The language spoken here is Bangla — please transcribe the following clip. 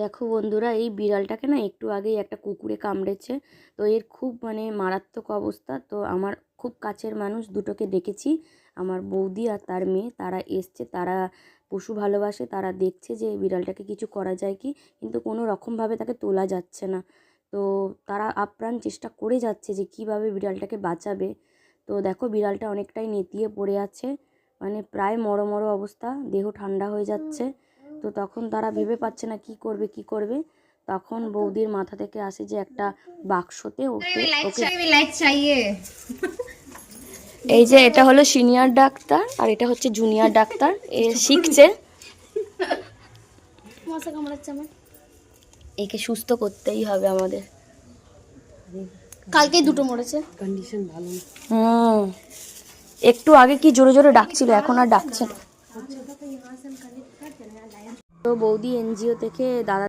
দেখো বন্ধুরা, এই বিড়ালটাকে না একটু আগেই একটা কুকুরে কামড়েছে। তো এর খুব মানে মারাত্মক অবস্থা। তো আমার খুব কাছের মানুষ দুটোকে দেখেছি, আমার বৌদি আর তার মেয়ে, তারা এসছে, তারা পশু ভালোবাসে, তারা দেখছে যে বিড়ালটাকে কিছু করা যায় কি, কিন্তু কোনো রকমভাবে তাকে তোলা যাচ্ছে না। তো তারা আপ্রাণ চেষ্টা করে যাচ্ছে যে কিভাবে বিড়ালটাকে বাঁচাবে। তো দেখো বিড়ালটা অনেকটাই নেতিয়ে পড়ে আছে, মানে প্রায় মরো মরো অবস্থা, দেহ ঠান্ডা হয়ে যাচ্ছে। তো তখন তারা ভেবে পাচ্ছে না কি করবে কি করবে। তখন বৌদির মাথা থেকে আসে যে একটা বাক্সতে ওকে ওকে এই যে এটা হলো সিনিয়র ডাক্তার আর এটা হচ্ছে জুনিয়র ডাক্তার, এ শিখছে। একে সুস্থ করতেই হবে আমাদের। কালকেই দুটো মরেছে, কন্ডিশন ভালো না। একটু আগে কি জোরে জোরে ডাকছিল, এখন আর ডাকছে না। তো বৌদি এনজিও থেকে দাদা